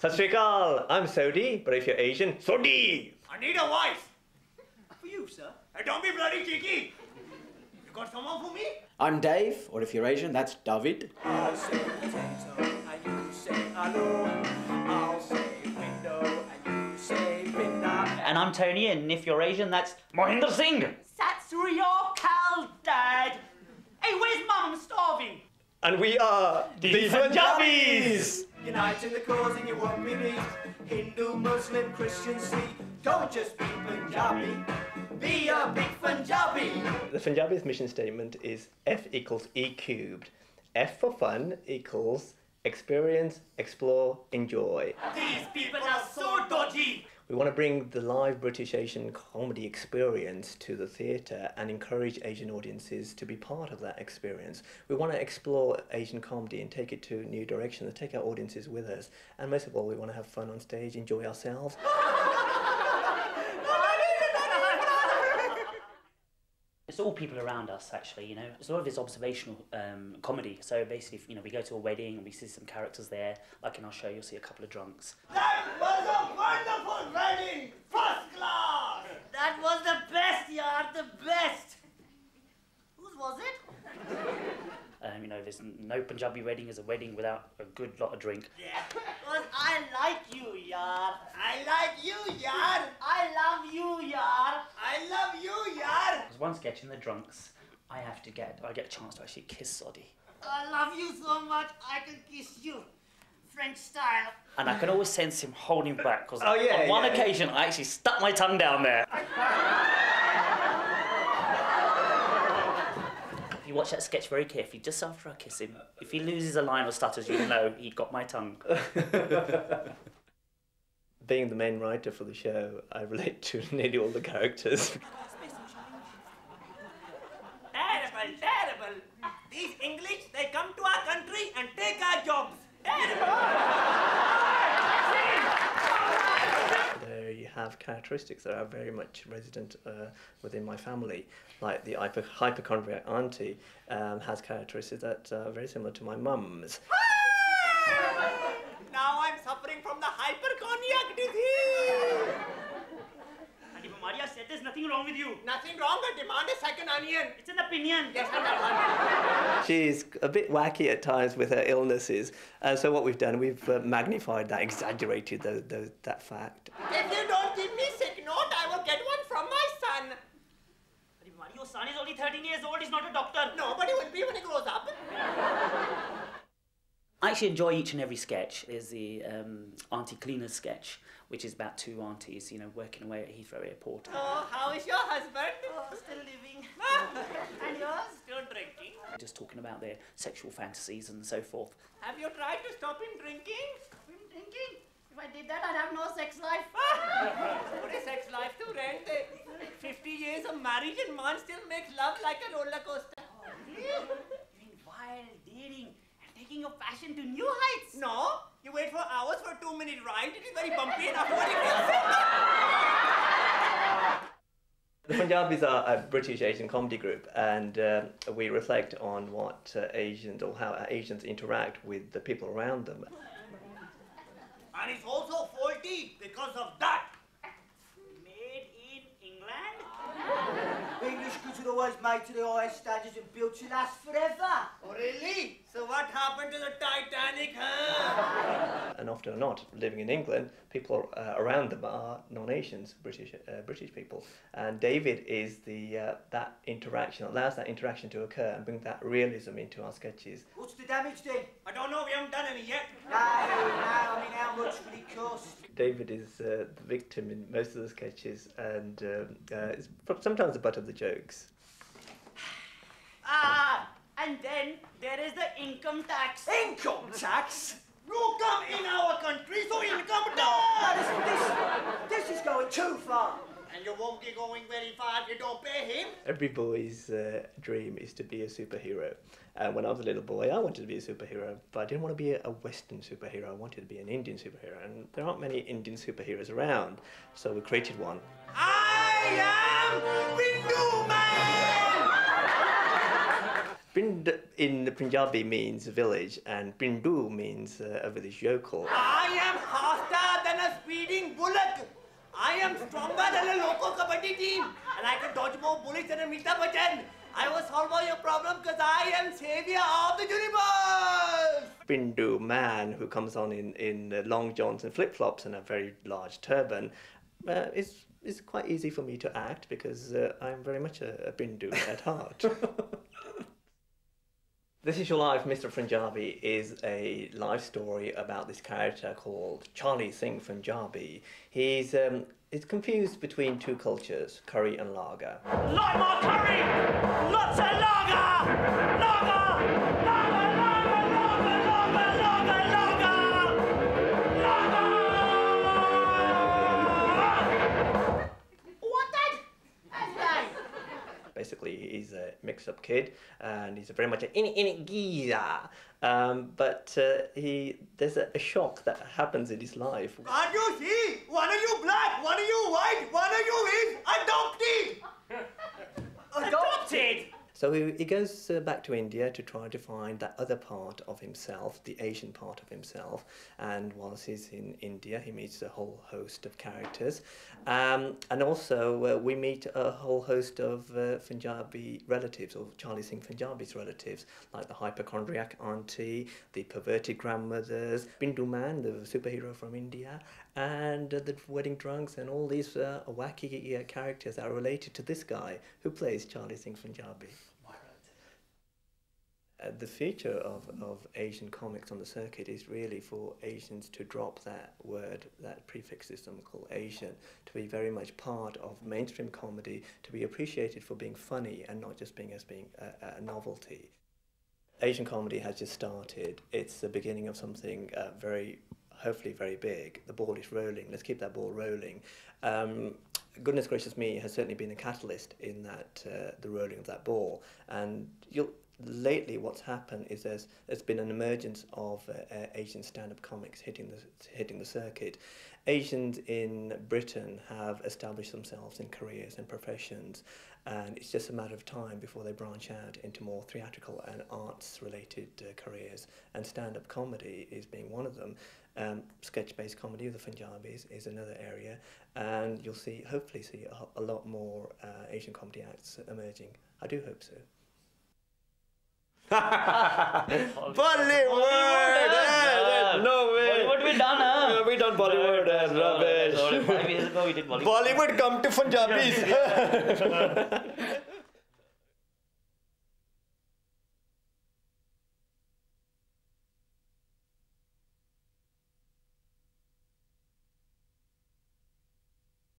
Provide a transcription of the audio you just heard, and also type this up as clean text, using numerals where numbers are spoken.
Sat Sri Akal, I'm Sodi, but if you're Asian, Sodi! I need a wife. For you, sir. Don't be bloody cheeky. You got someone for me? I'm Dave, or if you're Asian, that's David. I'll say potato and you say hello. I'll say window and you say window. And I'm Tony, and if you're Asian, that's Mohinder Singh. Sat Sri Akal, Dad. Hey, where's Mum? I'm starving. And we are the Funjabis! Unite in the cause and you won't be beat. Hindu, Muslim, Christian, Sikh. Don't just be Punjabi. Be a big Funjabi. The Funjabis mission statement is F equals E cubed. F for fun equals experience, explore, enjoy. These people are so dodgy. We want to bring the live British Asian comedy experience to the theatre and encourage Asian audiences to be part of that experience. We want to explore Asian comedy and take it to new directions and take our audiences with us. And most of all, we want to have fun on stage, enjoy ourselves. It's all people around us, actually, you know. It's a lot of it's observational comedy. So basically, you know, we go to a wedding and we see some characters there. Like in our show, you'll see a couple of drunks. That was a wonderful wedding! First class! That was the best, yard, the best. Whose was it? You know, there's no Punjabi wedding is a wedding without a good lot of drink. Yeah, because I like you, yard. I like you, yar! I love you, yard. I love you, yar! There's one sketch in the drunks. I get a chance to actually kiss Sodi. I love you so much, I can kiss you. French style. And I can always sense him holding back, because Oh, yeah, on one yeah. occasion I actually stuck my tongue down there. If you watch that sketch very carefully, just after I kiss him, if he loses a line or stutters, you know he got my tongue. Being the main writer for the show, I relate to nearly all the characters. Terrible, terrible! These English, they come to our country and take our jobs. They have characteristics that are very much resident within my family. Like the hypochondriac auntie has characteristics that are very similar to my mum's. Now I'm suffering from the hypochondriac disease. Auntie Maria said there's nothing wrong with you. Nothing wrong, I demand a second onion. It's an opinion. Yes, She's a bit wacky at times with her illnesses, and so what we've done, we've magnified that, exaggerated that fact. If you don't give me sick note, I will get one from my son. Auntie Maria, your son is only 13 years old, he's not a doctor. No, but he will be when he grows up. I actually enjoy each and every sketch. There's the Auntie Cleaner sketch, which is about two aunties, you know, working away at Heathrow Airport. Oh, how is your husband? Oh, still living. And yours? Still drinking. Just talking about their sexual fantasies and so forth. Have you tried to stop him drinking? Stop him drinking. If I did that, I'd have no sex life. Put a sex life to rent. 50 years of marriage and man still makes love like a roller coaster. Doing wild dating and taking your passion to new heights. No, you wait for hours for a 2-minute ride. It is very bumpy and afterward it feels The Funjabis are a British Asian comedy group, and we reflect on what Asians, or how Asians interact with the people around them. And it's also faulty because of that. Made in England? English goods are always made to the highest standards and built to last forever. Oh, really? So what happened to the Titanic, huh? And often or not, living in England, people around them are non-Asians, British people. And David is that interaction, allows that interaction to occur and bring that realism into our sketches. What's the damage then? I don't know, we haven't done any yet. No, I mean, how much will it cost? David is the victim in most of the sketches, and is sometimes the butt of the jokes. And then there is the income tax. Income tax? You come in our country, so income No, tax! this is going too far. And you won't be going very far if you don't pay him. Every boy's dream is to be a superhero. When I was a little boy, I wanted to be a superhero, but I didn't want to be a Western superhero. I wanted to be an Indian superhero, and there aren't many Indian superheroes around, so we created one. I am Windu Man! Pind in Punjabi means village, and Pindu means a village yokel. I am faster than a speeding bullet. I am stronger than a local kabaddi team. And I can dodge more bullets than a Amitabh Bachchan. I will solve all your problems because I am savior of the universe. Pindu man who comes on in long johns and flip-flops and a very large turban is quite easy for me to act because I'm very much a Pindu at heart. This Is Your Life, Mr. Funjabi is a life story about this character called Charlie Singh Funjabi. He's confused between two cultures, curry and lager. Lot more curry! Lots of lager! Lager! Lager! Lager! Lager! Lager! Lager! Lager! What that? That's right. Basically, he's a mixed-up kid, and he's very much an in geezer. But there's a shock that happens in his life. Can't you see? One of you black, one of you white, one of you is adopted! Adopted? So he goes back to India to try to find that other part of himself, the Asian part of himself. And whilst he's in India, he meets a whole host of characters. And also we meet a whole host of Funjabi relatives, or Charlie Singh Funjabi's relatives, like the hypochondriac auntie, the perverted grandmothers, Bindu Man, the superhero from India, and the wedding drunks, and all these wacky characters that are related to this guy who plays Charlie Singh Funjabi. The future of Asian comics on the circuit is really for Asians to drop that word, that prefix system called Asian, to be very much part of mainstream comedy, to be appreciated for being funny and not just being a novelty. Asian comedy has just started. It's the beginning of something hopefully very big. The ball is rolling. Let's keep that ball rolling. Goodness gracious me has certainly been a catalyst in that the rolling of that ball. And lately what's happened is there's been an emergence of Asian stand-up comics hitting the circuit. Asians in Britain have established themselves in careers and professions, and it's just a matter of time before they branch out into more theatrical and arts-related careers, and stand-up comedy is being one of them. Sketch-based comedy of the Funjabis is another area, and you'll hopefully see a lot more Asian comedy acts emerging. I do hope so. Bollywood! No way! Bollywood we done, huh? Yeah, we done Bollywood rubbish. 5 years ago we did Bollywood. Bollywood come to Funjabis.